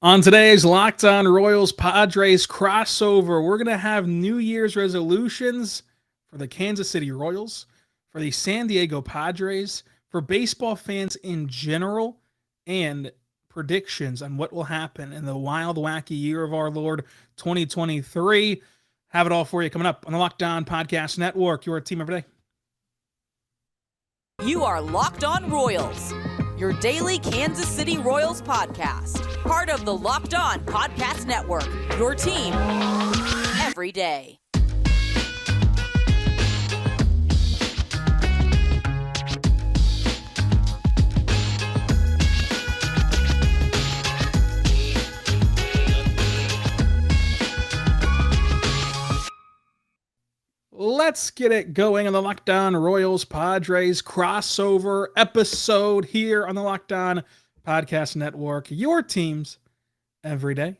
On today's Locked On Royals Padres crossover, we're going to have New Year's resolutions for the Kansas City Royals, for the San Diego Padres, for baseball fans in general, and predictions on what will happen in the wild, wacky year of our Lord 2023. Have it all for you coming up on the Locked On Podcast Network, your team every day. You are Locked On Royals, your daily Kansas City Royals podcast. Part of the Locked On Podcast Network, your team every day. Let's get it going on the Locked On Royals Padres crossover episode here on the Locked On Podcast Network, your teams every day.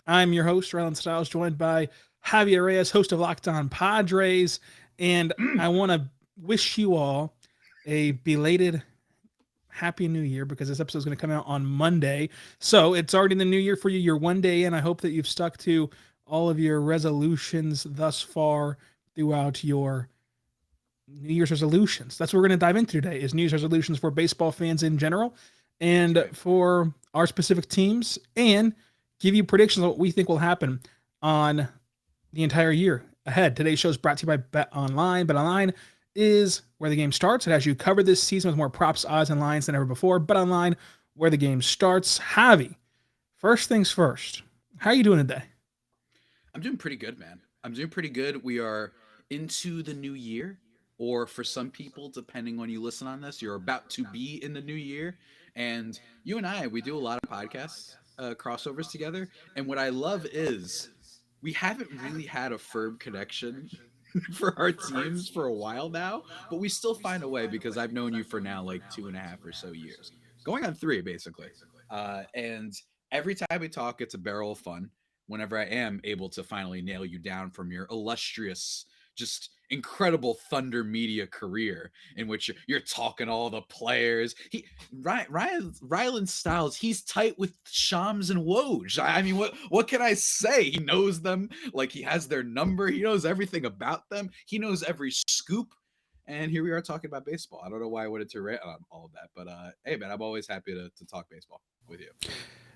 I'm your host, Rylan Stiles, joined by Javier, host of Locked On Padres, and I want to wish you all a belated Happy New Year because this episode is going to come out on Monday. So it's already the new year for you. You're one day in. I hope that you've stuck to all of your resolutions thus far throughout your New Year's resolutions. That's what we're going to dive into today is New Year's resolutions for baseball fans in general and for our specific teams, and give you predictions of what we think will happen on the entire year ahead. Today's show is brought to you by Bet Online. Bet Online is where the game starts. It has you covered this season with more props, odds, and lines than ever before. Bet Online, where the game starts. Javi, first things first. How are you doing today? I'm doing pretty good, man. I'm doing pretty good. We are into the new year, or for some people, depending on you listen on this, you're about to be in the new year. And you and I, we do a lot of podcasts, crossovers together. And what I love is we haven't really had a firm connection for our teams for a while now, but we still find a way because I've known you for now like 2.5 or so years, going on 3 basically. And every time we talk, it's a barrel of fun whenever I am able to finally nail you down from your illustrious, just incredible Thunder media career in which you're talking all the players. Rylan Stiles, he's tight with Shams and Woj. I mean, what can I say? He knows them, like he has their number. He knows everything about them. He knows every scoop. And here we are talking about baseball. I don't know why I wanted to rant on all of that, but hey, man, I'm always happy to talk baseball with you.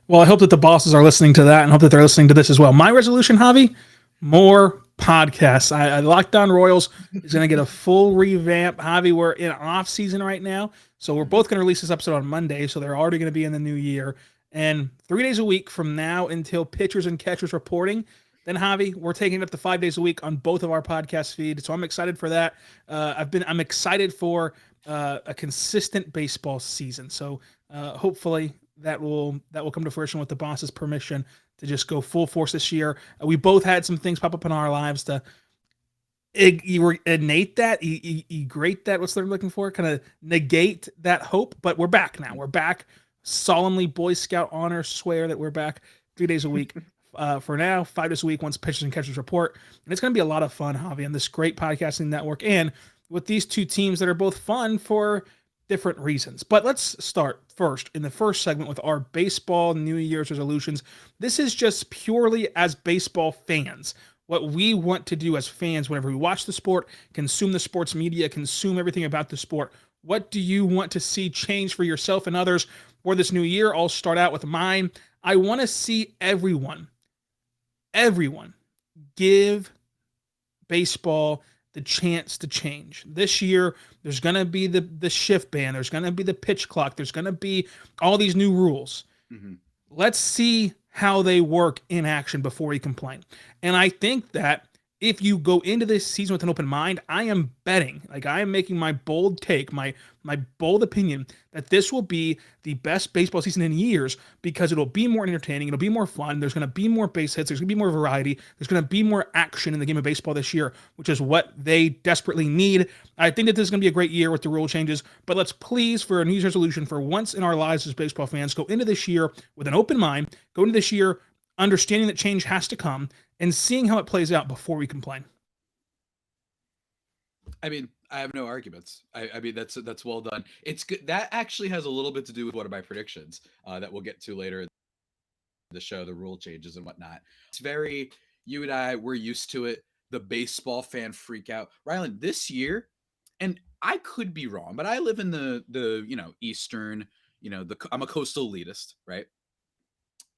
Well, I hope that the bosses are listening to that and hope that they're listening to this as well. My resolution, Javi, more podcasts. I Locked On Royals is going to get a full revamp. Javi, we're in off season right now, so we're both going to release this episode on Monday, so they're already going to be in the new year. And 3 days a week from now until pitchers and catchers reporting. Then Javi, we're taking it up to 5 days a week on both of our podcast feeds. So I'm excited for that. I'm excited for a consistent baseball season. So hopefully that will come to fruition with the boss's permission to just go full force this year. We both had some things pop up in our lives to innate that, egrate that. What's they're looking for? Kind of negate that hope. But we're back now. We're back. Solemnly Boy Scout honor swear that we're back 3 days a week. For now, 5 days a week once pitchers and catchers report. And it's going to be a lot of fun, Javi, on this great podcasting network and with these two teams that are both fun for different reasons. But let's start first in the first segment with our baseball New Year's resolutions. This is just purely as baseball fans. What we want to do as fans whenever we watch the sport, consume the sports media, consume everything about the sport. What do you want to see change for yourself and others for this new year? I'll start out with mine. I want to see everyone give baseball the chance to change. This year, there's going to be the shift ban. There's going to be the pitch clock. There's going to be all these new rules. Mm-hmm. Let's see how they work in action before we complain. And I think that if you go into this season with an open mind, I am betting, like I am making my bold take, my bold opinion that this will be the best baseball season in years because it'll be more entertaining, it'll be more fun, there's going to be more base hits, there's going to be more variety, there's going to be more action in the game of baseball this year, which is what they desperately need. I think that this is going to be a great year with the rule changes, but let's please, for a New Year's resolution, for once in our lives as baseball fans, go into this year with an open mind, go into this year understanding that change has to come, and seeing how it plays out before we complain. I mean, I have no arguments. I mean, that's well done. It's good. That actually has a little bit to do with one of my predictions that we'll get to later. the show, the rule changes and whatnot. It's very, you and I, we're used to it. The baseball fan freak out. Rylan, this year, and I could be wrong, but I live in the eastern, I'm a coastal elitist, right?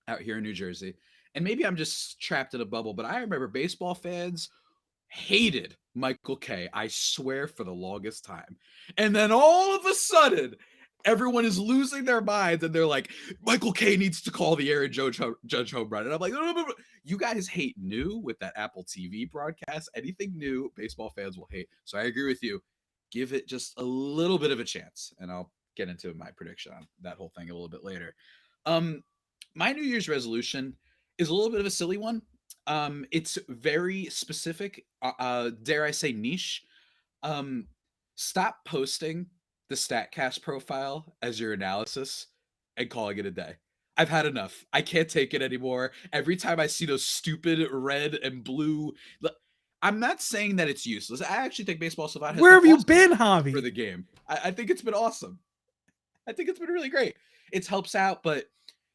Out here in New Jersey. And maybe I'm just trapped in a bubble, but I remember baseball fans hated Michael Kay, I swear, for the longest time. And then all of a sudden, everyone is losing their minds and they're like, Michael Kay needs to call the Aaron Judge home run. And I'm like, no. You guys hate new with that Apple TV broadcast. Anything new, baseball fans will hate. So I agree with you. Give it just a little bit of a chance. And I'll get into my prediction on that whole thing a little bit later. My New Year's resolution is a little bit of a silly one. It's very specific, dare I say niche. Stop posting the StatCast profile as your analysis and calling it a day. I've had enough. I can't take it anymore. Every time I see those stupid red and blue, I'm not saying that it's useless. I actually think Baseball Savant has Where have you awesome been, Javi? for the game. I think it's been awesome. I think it's been really great. It helps out, but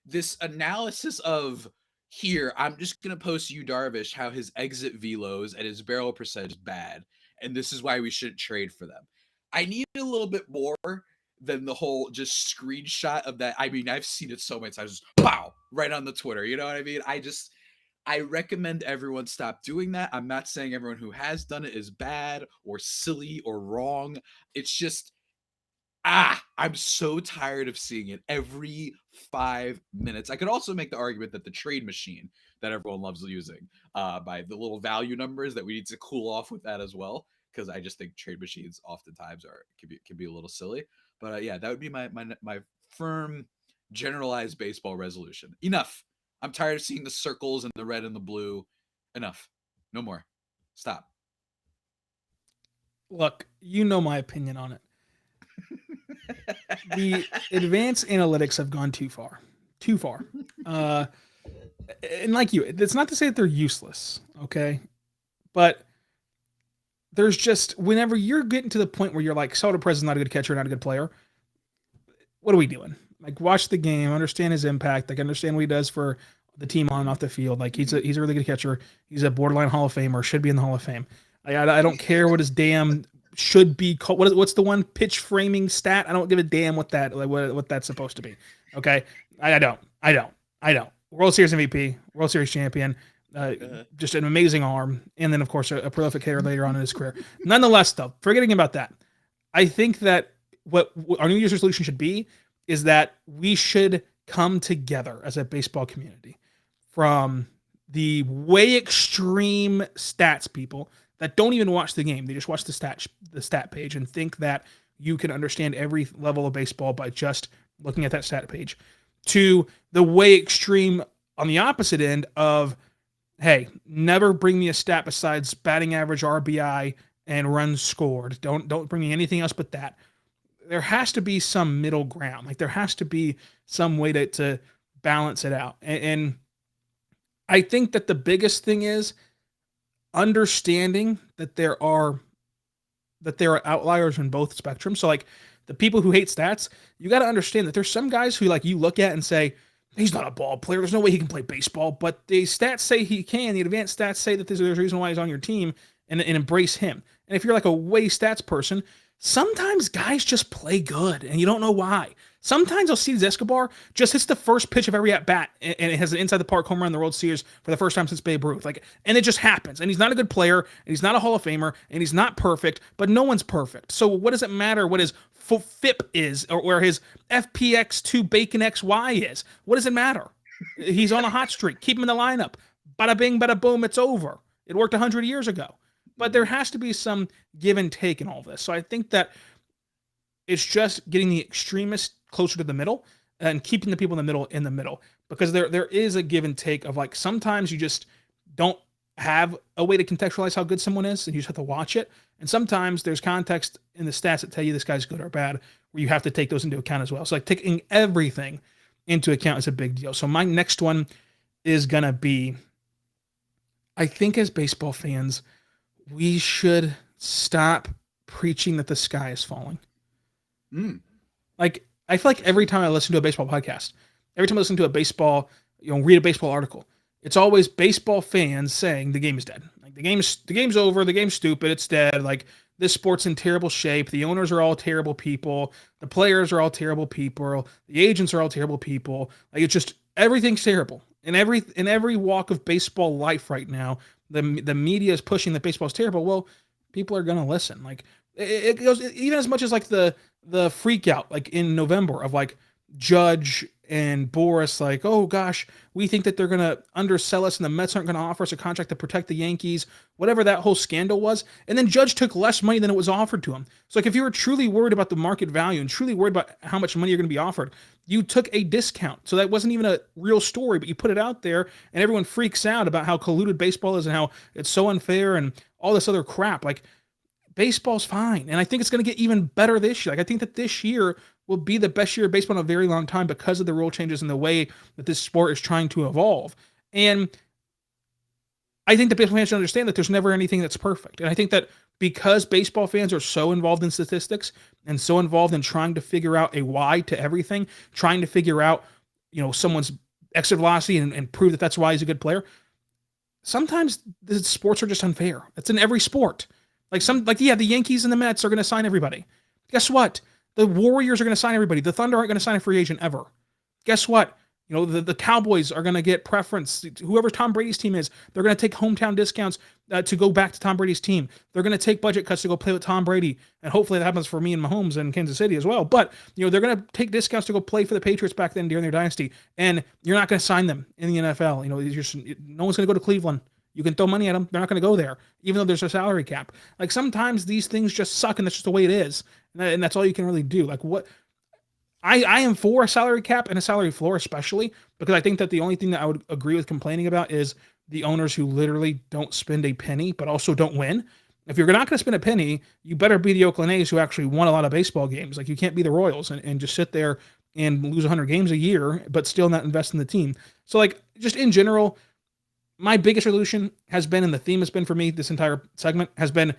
this analysis of here, I'm just going to post Yu Darvish how his exit velos and his barrel percentage is bad, and this is why we shouldn't trade for them. I need a little bit more than the whole just screenshot of that. I mean, I've seen it so many times, just pow, right on the Twitter. You know what I mean? I recommend everyone stop doing that. I'm not saying everyone who has done it is bad or silly or wrong. It's just, I'm so tired of seeing it every 5 minutes. I could also make the argument that the trade machine that everyone loves using by the little value numbers, that we need to cool off with that as well, because I just think trade machines oftentimes can be a little silly. But yeah, that would be my firm generalized baseball resolution. Enough. I'm tired of seeing the circles and the red and the blue. Enough. No more. Stop. Look, you know my opinion on it. The advanced analytics have gone too far. And like you, it's not to say that they're useless, okay? But there's just, whenever you're getting to the point where you're like, Soto Perez is not a good catcher, not a good player, what are we doing? Like, watch the game, understand his impact, like understand what he does for the team on and off the field. Like, he's a really good catcher. He's a borderline Hall of Famer, should be in the Hall of Fame. I don't care what his damn should be called. What's the one pitch framing stat? I don't give a damn what that's supposed to be. Okay, I don't. World Series MVP, World Series champion, just an amazing arm, and then of course a prolific hitter later on in his career. Nonetheless, though, forgetting about that, I think that what our New Year's resolution should be is that we should come together as a baseball community, from the way extreme stats people that don't even watch the game. They just watch the stat page and think that you can understand every level of baseball by just looking at that stat page, to the way extreme on the opposite end of, hey, never bring me a stat besides batting average, RBI, and runs scored. Don't bring me anything else but that. There has to be some middle ground. Like, there has to be some way to balance it out. And I think that the biggest thing is understanding that there are outliers in both spectrums. So like the people who hate stats, you got to understand that there's some guys who like you look at and say, he's not a ball player. There's no way he can play baseball, but the stats say he can. The advanced stats say that there's a reason why he's on your team, and embrace him. And if you're like a way stats person, sometimes guys just play good and you don't know why. Sometimes Alcides Escobar just hits the first pitch of every at bat and it has an inside the park home run in the World Series for the first time since Babe Ruth. And it just happens. And he's not a good player, and he's not a Hall of Famer, and he's not perfect, but no one's perfect. So what does it matter what his FIP is, or his FPX2 Bacon XY is? What does it matter? He's on a hot streak. Keep him in the lineup. Bada bing, bada boom, it's over. It worked 100 years ago. But there has to be some give and take in all this. So I think that it's just getting the extremists closer to the middle and keeping the people in the middle, because there is a give and take of, like, sometimes you just don't have a way to contextualize how good someone is, and you just have to watch it. And sometimes there's context in the stats that tell you this guy's good or bad, where you have to take those into account as well. So like taking everything into account is a big deal. So my next one is going to be, I think as baseball fans, we should stop preaching that the sky is falling. Like, I feel like every time I listen to a baseball podcast, every time I listen to a baseball, read a baseball article, it's always baseball fans saying the game is dead. Like the game's over, the game's stupid, it's dead. Like this sport's in terrible shape. The owners are all terrible people. The players are all terrible people. The agents are all terrible people. Like it's just everything's terrible. In every walk of baseball life right now, the media is pushing that baseball is terrible. Well, people are gonna listen. Like it goes even as much as like the freak out like in November of like Judge and Boris like, oh gosh, we think that they're gonna undersell us and the Mets aren't gonna offer us a contract to protect the Yankees, whatever that whole scandal was. And then Judge took less money than it was offered to him. So like if you were truly worried about the market value and truly worried about how much money you're gonna be offered, you took a discount. So that wasn't even a real story, but you put it out there and everyone freaks out about how colluded baseball is and how it's so unfair and all this other crap. Like baseball's fine. And I think it's going to get even better this year. Like I think that this year will be the best year of baseball in a very long time because of the rule changes and the way that this sport is trying to evolve. And I think that baseball fans should understand that there's never anything that's perfect. And I think that because baseball fans are so involved in statistics and so involved in trying to figure out a why to everything, trying to figure out, someone's exit velocity and prove that that's why he's a good player. Sometimes the sports are just unfair. That's in every sport. The Yankees and the Mets are going to sign everybody. Guess what? The Warriors are going to sign everybody. The Thunder aren't going to sign a free agent ever. Guess what? The Cowboys are going to get preference. Whoever Tom Brady's team is, they're going to take hometown discounts to go back to Tom Brady's team. They're going to take budget cuts to go play with Tom Brady. And hopefully that happens for me and Mahomes in Kansas City as well. But, they're going to take discounts to go play for the Patriots back then during their dynasty. And you're not going to sign them in the NFL. No one's going to go to Cleveland. You can throw money at them. They're not going to go there, even though there's a salary cap. Like sometimes these things just suck and that's just the way it is. And that's all you can really do. Like what I am for a salary cap and a salary floor, especially because I think that the only thing that I would agree with complaining about is the owners who literally don't spend a penny, but also don't win. If you're not going to spend a penny, you better be the Oakland A's who actually won a lot of baseball games. Like you can't be the Royals and just sit there and lose 100 games a year, but still not invest in the team. So like just in general, my biggest resolution has been, and the theme has been for me this entire segment, has been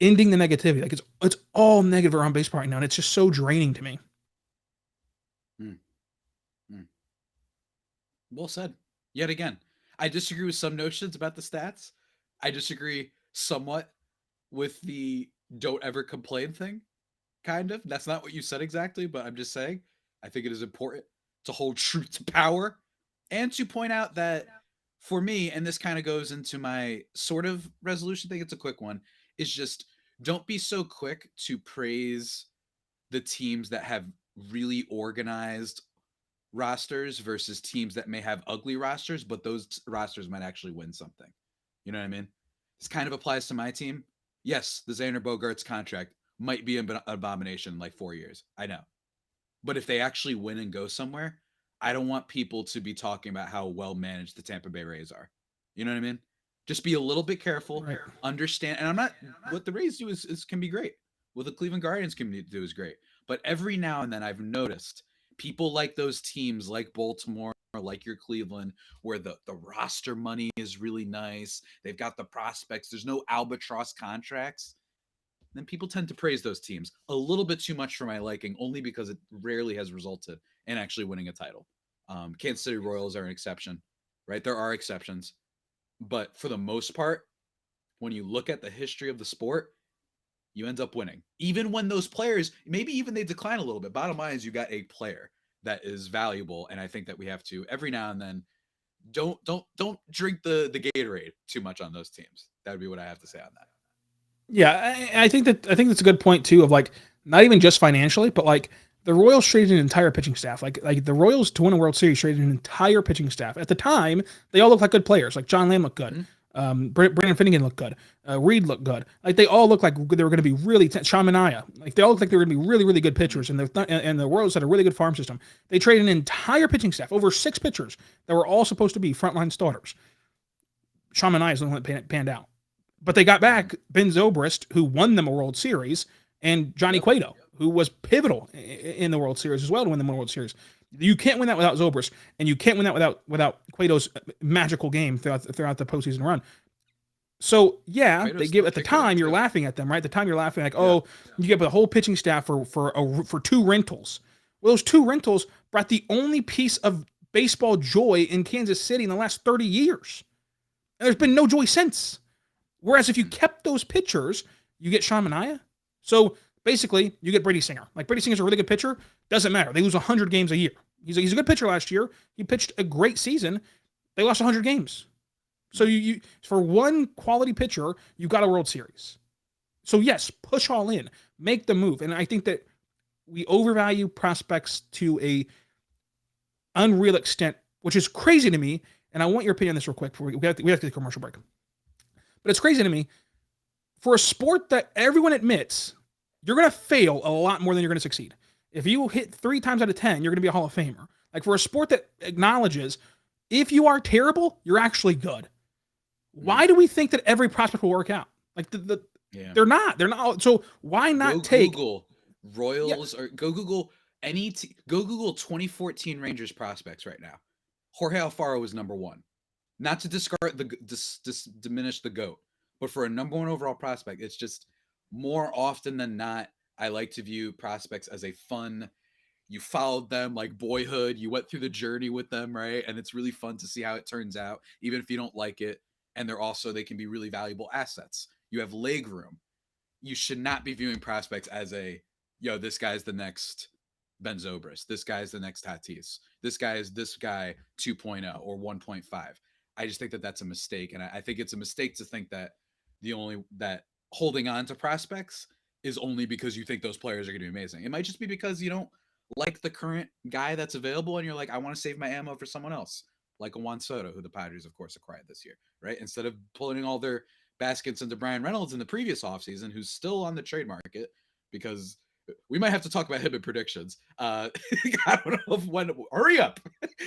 ending the negativity. Like it's all negative around baseball right now, and it's just so draining to me. Well said. Yet again, I disagree with some notions about the stats. I disagree somewhat with the don't ever complain thing, kind of. That's not what you said exactly, but I'm just saying I think it is important to hold truth to power and to point out that for me, and this kind of goes into my sort of resolution thing, it's a quick one, is just don't be so quick to praise the teams that have really organized rosters versus teams that may have ugly rosters, but those rosters might actually win something. You know what I mean? This kind of applies to my team. Yes, the Xander Bogaerts contract might be an abomination in like 4 years. I know. But if they actually win and go somewhere, I don't want people to be talking about how well managed the Tampa Bay Rays are. You know what I mean? Just be a little bit careful, right. Understand. And I'm not, what the Rays do is can be great. What the Cleveland Guardians can do is great. But every now and then I've noticed people like those teams like Baltimore or like your Cleveland, where the roster money is really nice. They've got the prospects. There's no albatross contracts. Then people tend to praise those teams a little bit too much for my liking, only because it rarely has resulted in actually winning a title. Kansas City Royals are an exception, right? There are exceptions. But for the most part, when you look at the history of the sport, you end up winning. Even when those players, maybe even they decline a little bit. Bottom line is you got a player that is valuable. And I think that we have to, every now and then, don't drink the Gatorade too much on those teams. That would be what I have to say on that. Yeah, I think that's a good point too, of like not even just financially, but like the Royals traded an entire pitching staff. Like the Royals to win a World Series traded an entire pitching staff. At the time, they all looked like good players. Like John Lamb looked good. Brandon Finnegan looked good. Reed looked good. Like they all looked like they were going to be really Sean Manaea. Like they all looked like they were going to be really, really good pitchers. And the Royals had a really good farm system. They traded an entire pitching staff, over 6 pitchers that were all supposed to be frontline starters. Sean Manaea is the one that panned out. But they got back Ben Zobrist, who won them a World Series, and Johnny Cueto, who was pivotal in the World Series as well to win them a World Series. You can't win that without Zobrist, and you can't win that without Cueto's magical game throughout the postseason run. So yeah, Cueto's they give at the time you're laughing at them, right? At the time you're laughing like, you get the whole pitching staff for 2 rentals. Well, those 2 rentals brought the only piece of baseball joy in Kansas City in the last 30 years. And there's been no joy since. Whereas if you kept those pitchers, you get Sean Manaea. So basically, you get Brady Singer. Like, Brady Singer's a really good pitcher. Doesn't matter. They lose 100 games a year. He's a good pitcher last year. He pitched a great season. They lost 100 games. So you for one quality pitcher, you got a World Series. So yes, push all in. Make the move. And I think that we overvalue prospects to a unreal extent, which is crazy to me. And I want your opinion on this real quick before we have to get a commercial break. But it's crazy to me. For a sport that everyone admits, you're going to fail a lot more than you're going to succeed. If you hit 3 times out of 10, you're going to be a Hall of Famer. Like, for a sport that acknowledges if you are terrible, you're actually good. Why do we think that every prospect will work out? Like, they're not. They're not. So why not Google Royals or go Google go Google 2014 Rangers prospects right now. Jorge Alfaro was number 1. Not to discard diminish the GOAT, but for a number 1 overall prospect, it's just more often than not, I like to view prospects as a fun. You followed them like boyhood. You went through the journey with them, right? And it's really fun to see how it turns out, even if you don't like it. And they can be really valuable assets. You have leg room. You should not be viewing prospects as this guy's the next Ben Zobrist. This guy's the next Tatis. This guy is this guy 2.0 or 1.5. I just think that that's a mistake. And I think it's a mistake to think that that holding on to prospects is only because you think those players are going to be amazing. It might just be because you don't like the current guy that's available and you're like, I want to save my ammo for someone else, like a Juan Soto, who the Padres, of course, acquired this year, right? Instead of pulling all their baskets into Brian Reynolds in the previous offseason, who's still on the trade market, because we might have to talk about him in predictions. I don't know when. Hurry up.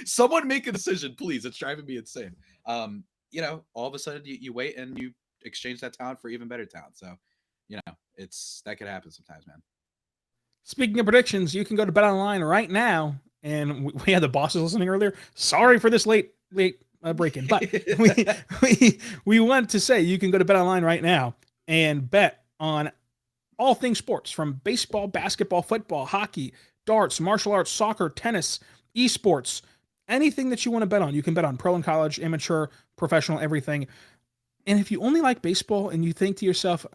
Someone make a decision, please. It's driving me insane. All of a sudden you wait and you exchange that talent for even better talent. So, that could happen sometimes, man. Speaking of predictions, you can go to BetOnline right now, and we had the bosses listening earlier. Sorry for this late break-in, but we want to say you can go to BetOnline right now and bet on all things sports, from baseball, basketball, football, hockey, darts, martial arts, soccer, tennis, esports, anything that you want to bet on. You can bet on pro and college, amateur, professional, everything. And if you only like baseball and you think to yourself,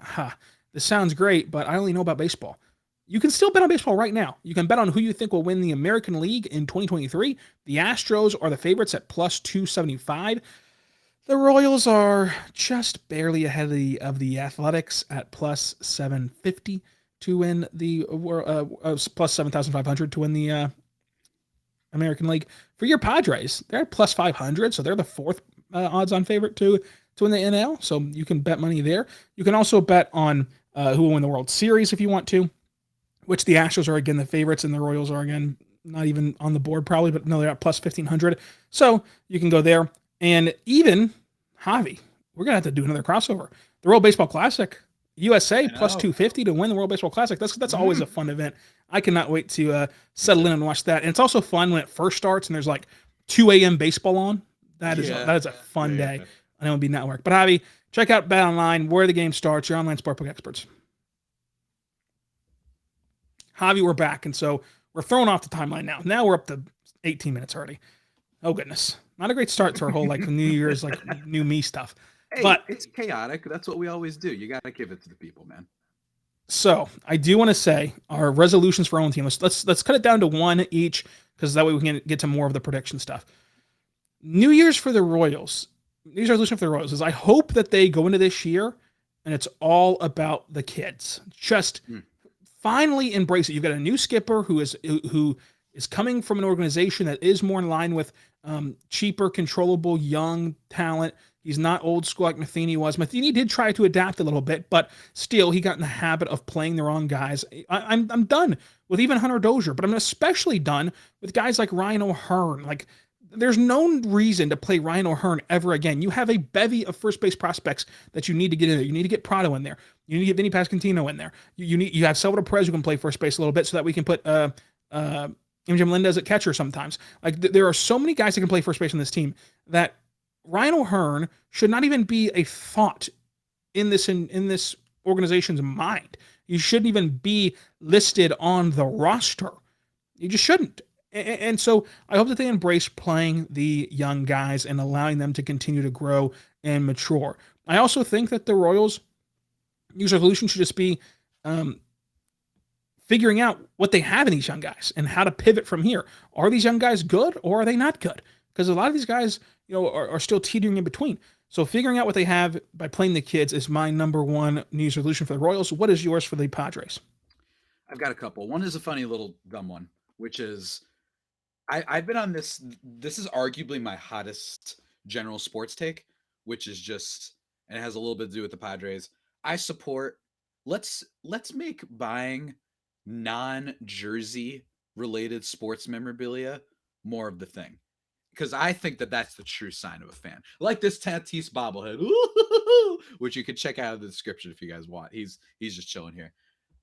this sounds great, but I only know about baseball, you can still bet on baseball right now. You can bet on who you think will win the American League in 2023. The Astros are the favorites at plus 275. The Royals are just barely ahead of the Athletics at plus 750 to win the plus 7,500 to win the American League. For your Padres, they're at plus 500, so they're the 4th odds-on favorite to win the NL. So you can bet money there. You can also bet on who will win the World Series if you want to, which the Astros are again the favorites, and the Royals are again not even on the board probably, but no, they're at plus 1,500. So you can go there. And even Javi, we're going to have to do another crossover. The World Baseball Classic, USA plus 250 to win the World Baseball Classic. That's always a fun event. I cannot wait to settle in and watch that. And it's also fun when it first starts and there's like 2 a.m. baseball on. That is a fun day on MLB Network. But Javi, check out BetOnline, where the game starts, your online sportbook experts. Javi, we're back, and so we're throwing off the timeline now. Now we're up to 18 minutes already. Oh, goodness. Not a great start to our whole New Year's, new me stuff. Hey, but it's chaotic. That's what we always do. You got to give it to the people, man. So I do want to say our resolutions for our own team. Let's cut it down to 1 each, because that way we can get to more of the prediction stuff. New Year's for the Royals. New Year's resolution for the Royals is I hope that they go into this year and it's all about the kids. Just finally embrace it. You've got a new skipper who is coming from an organization that is more in line with cheaper, controllable, young talent. He's not old school like Matheny was. Matheny did try to adapt a little bit, but still he got in the habit of playing the wrong guys. I'm done with even Hunter Dozier, but I'm especially done with guys like Ryan O'Hearn. Like, there's no reason to play Ryan O'Hearn ever again. You have a bevy of first base prospects that you need to get in there. You need to get Prado in there. You need to get Vinny Pasquantino in there. You have Salvador Perez who can play first base a little bit so that we can put MJ Melendez at catcher sometimes. Like, there are so many guys that can play first base on this team that Ryan O'Hearn should not even be a thought in this organization's mind. You shouldn't even be listed on the roster. You just shouldn't. And so I hope that they embrace playing the young guys and allowing them to continue to grow and mature. I also think that the Royals' New Year's resolution should just be um, figuring out what they have in these young guys and how to pivot from here. Are these young guys good or are they not good? Because a lot of these guys, are still teetering in between. So figuring out what they have by playing the kids is my number one New Year's resolution for the Royals. What is yours for the Padres? I've got a couple. One is a funny little dumb one, which is I've been on this. This is arguably my hottest general sports take, which is just, and it has a little bit to do with the Padres. I support. Let's make buying non-jersey related sports memorabilia more of the thing, because I think that that's the true sign of a fan. Like this Tatis bobblehead, which you can check out in the description if you guys want. He's just chilling here.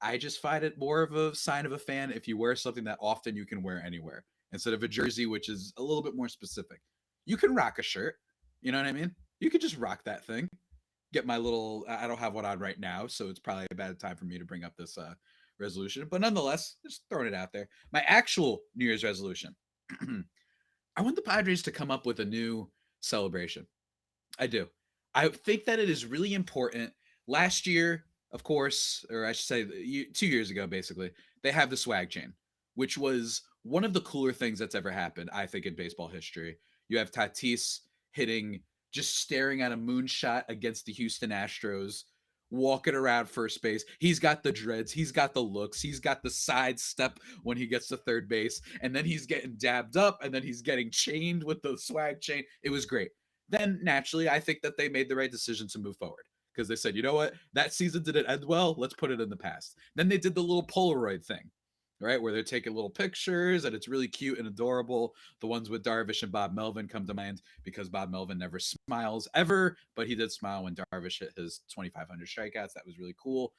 I just find it more of a sign of a fan if you wear something that often you can wear anywhere instead of a jersey, which is a little bit more specific. You can rock a shirt. You know what I mean? You could just rock that thing. Get my little, I don't have one on right now, so it's probably a bad time for me to bring up this resolution. But nonetheless, just throwing it out there. My actual New Year's resolution. I want the Padres to come up with a new celebration. I do. I think that it is really important. Last year, of course, or I should say 2 years ago, basically, they have the swag chain, which was one of the cooler things that's ever happened, I think, in baseball history. You have Tatis hitting, just staring at a moonshot against the Houston Astros, walking around first base. He's got the dreads, he's got the looks, he's got the side step when he gets to third base, and then he's getting dabbed up, and then he's getting chained with the swag chain. It was great. Then naturally, I think that they made the right decision to move forward because they said, you know what, that season didn't end well. Let's put it in the past. Then they did the little Polaroid thing, right, where they're taking little pictures and it's really cute and adorable. The ones with Darvish and Bob Melvin come to mind because Bob Melvin never smiles ever, but he did smile when Darvish hit his 2,500 strikeouts. That was really cool.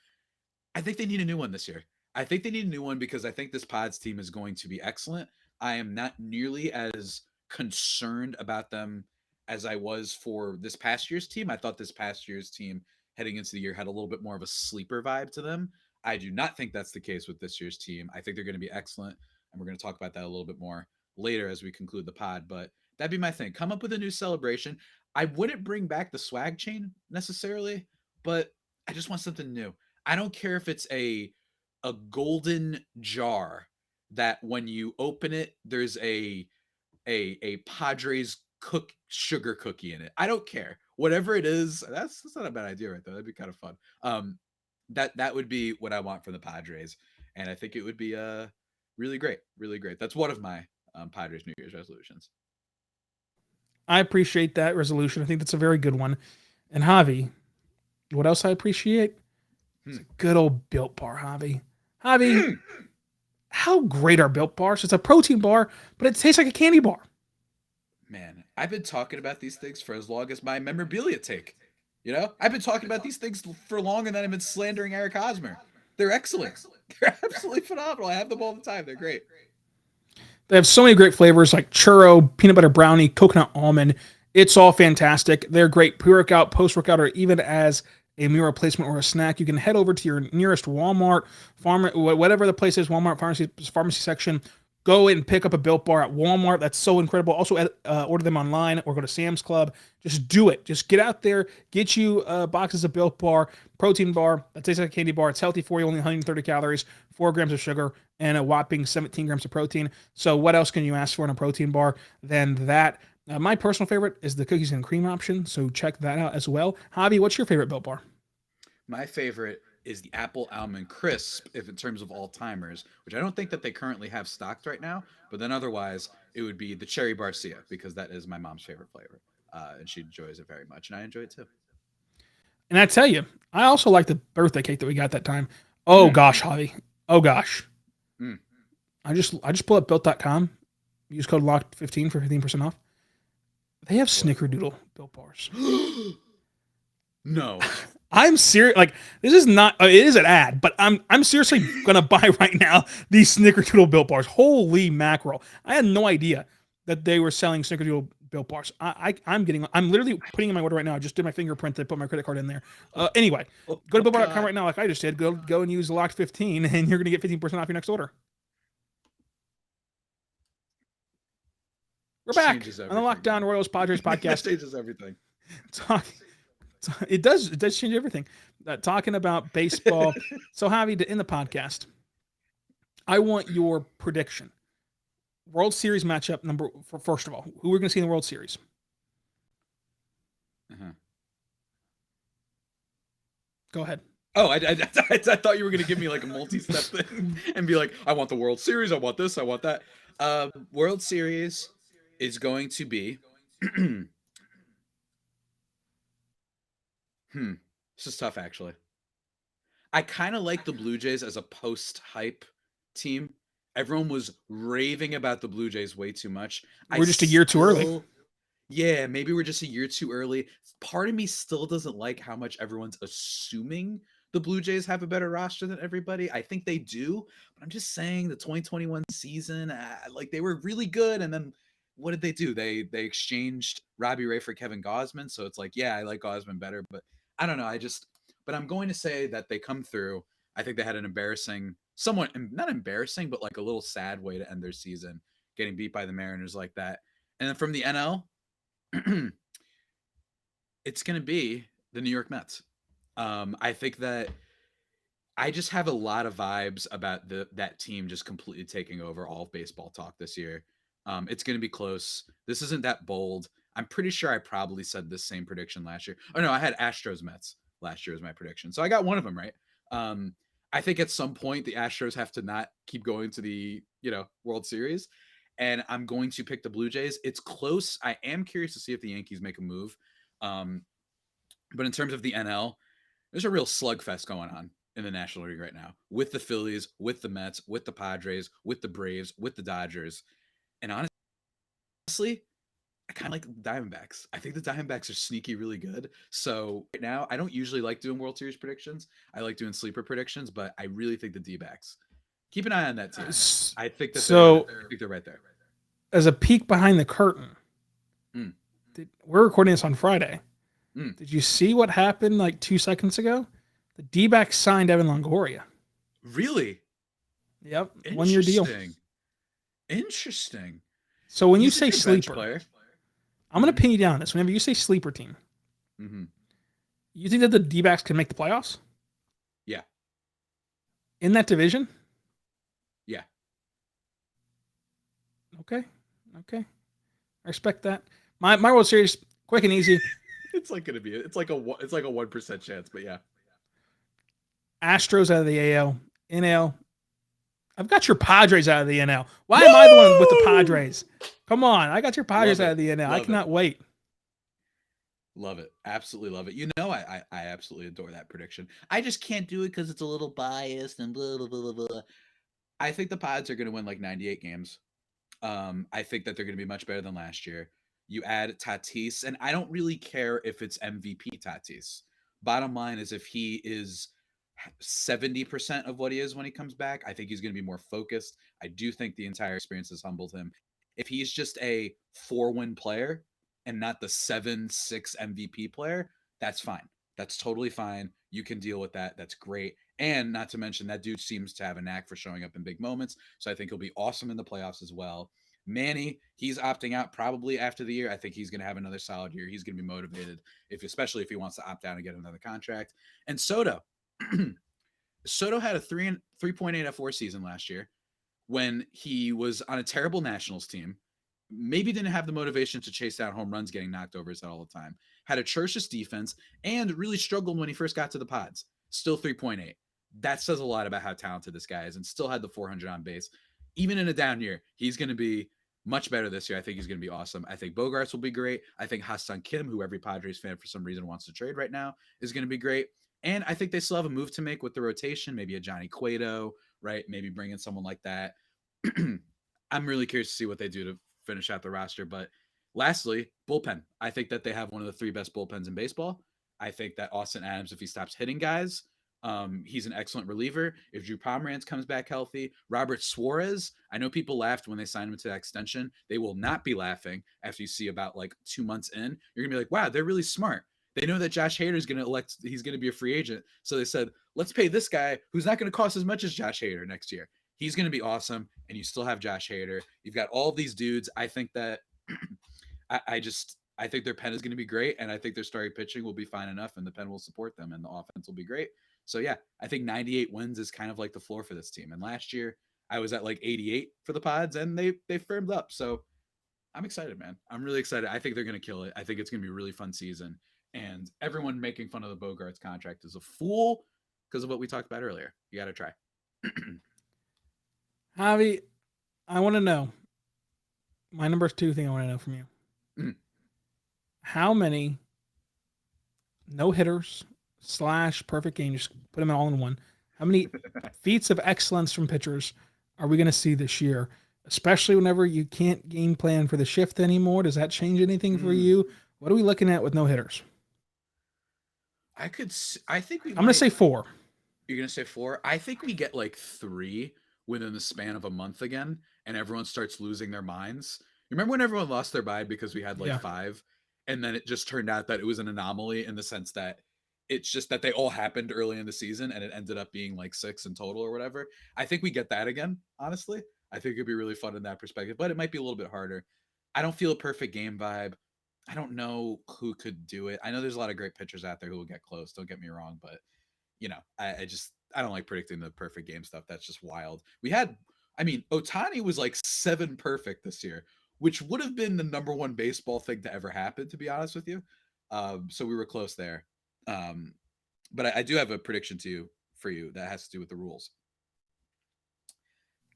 I think they need a new one this year. I think they need a new one because I think this Pods team is going to be excellent. I am not nearly as concerned about them as I was for this past year's team. I thought this past year's team heading into the year had a little bit more of a sleeper vibe to them. I do not think that's the case with this year's team. I think they're going to be excellent, and we're going to talk about that a little bit more later as we conclude the pod. But that'd be my thing. Come up with a new celebration. I wouldn't bring back the swag chain necessarily, but I just want something new. I don't care if it's a golden jar that when you open it, there's a Padres sugar cookie in it. I don't care. Whatever it is, that's not a bad idea right there. That'd be kind of fun. That would be what I want from the Padres, and I think it would be really great, really great. That's one of my Padres New Year's resolutions. I appreciate that resolution. I think that's a very good one. And Javi, what else I appreciate? It's a good old Built Bar, Javi. Javi, how great are Built Bars? It's a protein bar, but it tastes like a candy bar. Man, I've been talking about these things for as long as my memorabilia take. You know, I've been talking about these things for longer than I've been slandering Eric Hosmer. They're excellent. They're absolutely phenomenal. I have them all the time. They're great. They have so many great flavors like churro, peanut butter brownie, coconut almond. It's all fantastic. They're great pre-workout, post-workout, or even as a meal replacement or a snack. You can head over to your nearest Walmart, whatever the place is, Walmart pharmacy section. Go and pick up a Built Bar at Walmart. That's so incredible. Also, order them online or go to Sam's Club. Just do it. Just get out there, get you boxes of Built Bar, protein bar that tastes like a candy bar. It's healthy for you, only 130 calories, 4 grams of sugar, and a whopping 17 grams of protein. So what else can you ask for in a protein bar than that? My personal favorite is the cookies and cream option, so check that out as well. Javi, what's your favorite Built Bar? My favorite is the Apple Almond Crisp, if in terms of all timers, which I don't think that they currently have stocked right now. But then otherwise, it would be the Cherry Barcia because that is my mom's favorite flavor, and she enjoys it very much, and I enjoy it too. And I tell you, I also like the birthday cake that we got that time. Oh gosh, Javi. Oh gosh. I just pull up built.com. Use code LOCKED15 for 15% off. They have Snickerdoodle Built Bars. No. I'm serious. Like, this is not. It is an ad, but I'm seriously gonna buy right now these Snickerdoodle Built Bars. Holy mackerel! I had no idea that they were selling Snickerdoodle Built Bars. I'm literally putting in my order right now. I just did my fingerprint. I put my credit card in there. Anyway, go to built.com right now, like I just did. Go and use Locked 15, and you're gonna get 15% off your next order. We're back Changes on the everything. Lockdown Royals Padres That podcast. changes everything. It does change everything. Talking about baseball. So, Javi, in the podcast, I want your prediction. World Series matchup first of all, who we're going to see in the World Series. Uh-huh. Go ahead. Oh, I thought you were going to give me like a multi-step thing and be like, I want the World Series, I want this, I want that. World Series is going to be this is tough actually. I kind of like the Blue Jays as a post-hype team. Everyone was raving about the Blue Jays way too much. We're just a year too early. Yeah, maybe we're just a year too early. Part of me still doesn't like how much everyone's assuming the Blue Jays have a better roster than everybody. I think they do, but I'm just saying the 2021 season, like they were really good, and then what did they do? They exchanged Robbie Ray for Kevin Gausman, so it's like, yeah, I like Gausman better, but I don't know. But I'm going to say that they come through. I think they had an embarrassing, somewhat not embarrassing, but like a little sad way to end their season, getting beat by the Mariners like that. And then from the NL, it's going to be the New York Mets. I think that I just have a lot of vibes about that team just completely taking over all of baseball talk this year. It's going to be close. This isn't that bold. I'm pretty sure I probably said this same prediction last year. Oh no, I had Astros Mets last year as my prediction. So I got one of them right. I think at some point the Astros have to not keep going to the, World Series. And I'm going to pick the Blue Jays. It's close. I am curious to see if the Yankees make a move. But in terms of the NL, there's a real slugfest going on in the National League right now with the Phillies, with the Mets, with the Padres, with the Braves, with the Dodgers. And honestly, I kind of like the Diamondbacks. I think the Diamondbacks are sneaky really good. So right now, I don't usually like doing World Series predictions. I like doing sleeper predictions, but I really think the D-backs. Keep an eye on that team. I think that they're right there. As a peek behind the curtain, we're recording this on Friday. Did you see what happened like 2 seconds ago? The D-backs signed Evan Longoria. Really? Yep. 1-year deal. Interesting. So when you say sleeper, I'm going to pin you down on this. Whenever you say sleeper team, you think that the D-backs can make the playoffs? Yeah. In that division? Yeah. Okay. I respect that. My World Series, quick and easy. It's like a 1% chance, but yeah. Astros out of the AL. NL. I've got your Padres out of the NL. Why am I the one with the Padres? Come on. I got your Padres out of the NL. I cannot wait. Love it. Absolutely love it. I absolutely adore that prediction. I just can't do it because it's a little biased and blah, blah, blah, blah. I think the Pods are going to win like 98 games. I think that they're going to be much better than last year. You add Tatis, and I don't really care if it's MVP Tatis. Bottom line is if he is 70% of what he is when he comes back, I think he's going to be more focused. I do think the entire experience has humbled him. If he's just a 4-win player and not the 7-6 MVP player, that's fine. That's totally fine. You can deal with that. That's great. And not to mention that dude seems to have a knack for showing up in big moments. So I think he'll be awesome in the playoffs as well. Manny, he's opting out probably after the year. I think he's going to have another solid year. He's going to be motivated, especially if he wants to opt out and get another contract. And Soto. Soto had a 3.8 F4 season last year when he was on a terrible Nationals team. Maybe didn't have the motivation to chase down home runs, getting knocked over his head all the time. Had atrocious defense and really struggled when he first got to the Pods. Still 3.8. That says a lot about how talented this guy is, and still had the 400 on base. Even in a down year, he's going to be much better this year. I think he's going to be awesome. I think Bogarts will be great. I think Ha-Seong Kim, who every Padres fan for some reason wants to trade right now, is going to be great. And I think they still have a move to make with the rotation, maybe a Johnny Cueto, right? Maybe bring in someone like that. I'm really curious to see what they do to finish out the roster. But lastly, bullpen. I think that they have one of the 3 best bullpens in baseball. I think that Austin Adams, if he stops hitting guys, he's an excellent reliever. If Drew Pomeranz comes back healthy, Robert Suarez, I know people laughed when they signed him to that extension. They will not be laughing after you see about like 2 months in. You're going to be like, wow, they're really smart. They know that Josh Hader is going to he's going to be a free agent. So they said, let's pay this guy who's not going to cost as much as Josh Hader next year. He's going to be awesome. And you still have Josh Hader. You've got all of these dudes. I think that I think their pen is going to be great, and I think their starting pitching will be fine enough, and the pen will support them, and the offense will be great. So yeah, I think 98 wins is kind of like the floor for this team. And last year I was at like 88 for the Pods, and they firmed up. So I'm excited, man. I'm really excited. I think they're going to kill it. I think it's going to be a really fun season. And everyone making fun of the Bogarts contract is a fool because of what we talked about earlier. You got to try. Javi, I want to know. My number 2 thing I want to know from you. Mhm. How many no hitters / perfect game, just put them all in one. How many feats of excellence from pitchers are we going to see this year? Especially whenever you can't game plan for the shift anymore. Does that change anything for you? What are we looking at with no hitters? I think I'm going to say 4. You're going to say 4? I think we get like 3 within the span of a month again, and everyone starts losing their minds. You remember when everyone lost their mind because we had like 5, and then it just turned out that it was an anomaly in the sense that it's just that they all happened early in the season, and it ended up being like 6 in total or whatever. I think we get that again, honestly. I think it'd be really fun in that perspective, but it might be a little bit harder. I don't feel a perfect game vibe. I don't know who could do it. I know there's a lot of great pitchers out there who will get close. Don't get me wrong, but I don't like predicting the perfect game stuff. That's just wild. Ohtani was like 7 perfect this year, which would have been the number 1 baseball thing to ever happen, to be honest with you. So we were close there. But I do have a prediction for you that has to do with the rules.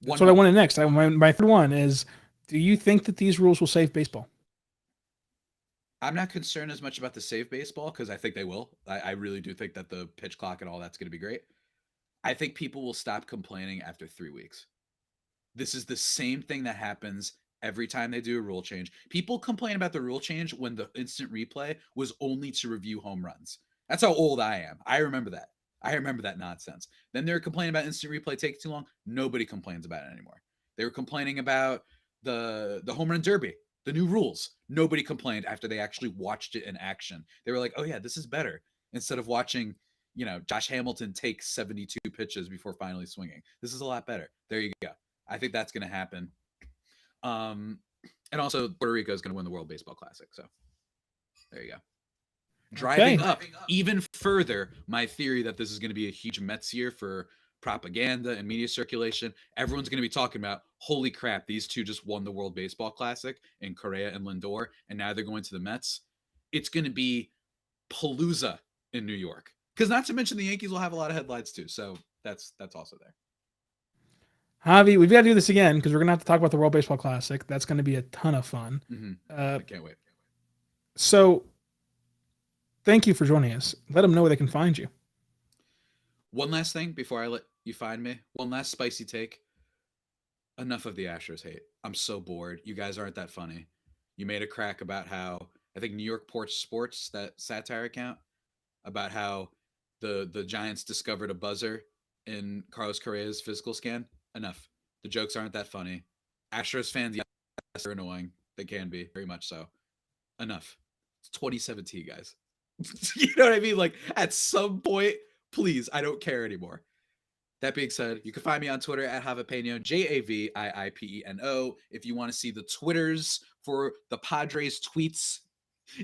That's what I wanted next. My third one is, do you think that these rules will save baseball? I'm not concerned as much about the save baseball because I think they will. I really do think that the pitch clock and all that's going to be great. I think people will stop complaining after 3 weeks. This is the same thing that happens every time they do a rule change. People complain about the rule change when the instant replay was only to review home runs. That's how old I am. I remember that. I remember that nonsense. Then they're complaining about instant replay taking too long. Nobody complains about it anymore. They were complaining about the home run derby, the new rules. Nobody complained after they actually watched it in action. They were like, oh yeah, this is better. Instead of watching, Josh Hamilton take 72 pitches before finally swinging. This is a lot better. There you go. I think that's going to happen. And also Puerto Rico is going to win the World Baseball Classic. So there you go. Driving up even further my theory that this is going to be a huge Mets year for propaganda and media circulation. Everyone's going to be talking about, holy crap, these two just won the World Baseball Classic in Correa and Lindor, and now they're going to the Mets. It's going to be Palooza in New York. Because not to mention the Yankees will have a lot of headlines too. So that's also there. Javi, we've got to do this again because we're going to have to talk about the World Baseball Classic. That's going to be a ton of fun. Mm-hmm. I can't wait. So thank you for joining us. Let them know where they can find you. One last thing before I let you find me. One last spicy take. Enough of the Astros hate. I'm so bored. You guys aren't that funny. You made a crack about how, I think New York Porch Sports, that satire account, about how the Giants discovered a buzzer in Carlos Correa's physical scan. Enough. The jokes aren't that funny. Astros fans, yes, are annoying. They can be, very much so. Enough. It's 2017, guys. You know what I mean? Like, at some point, please, I don't care anymore. That being said, you can find me on Twitter at Javipeno, Javiiipeno. If you want to see the Twitters for the Padres tweets,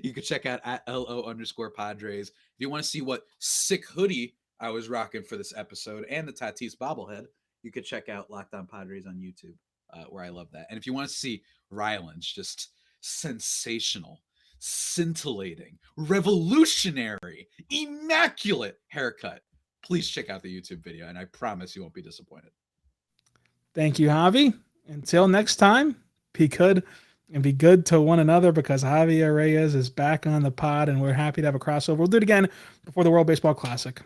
you can check out at LO_Padres. If you want to see what sick hoodie I was rocking for this episode and the Tatis bobblehead, you could check out Locked On Padres on YouTube, where I love that. And if you want to see Rylan's just sensational, scintillating, revolutionary, immaculate haircut, please check out the YouTube video, and I promise you won't be disappointed. Thank you, Javi. Until next time, be good and be good to one another because Javier Reyes is back on the pod, and we're happy to have a crossover. We'll do it again before the World Baseball Classic.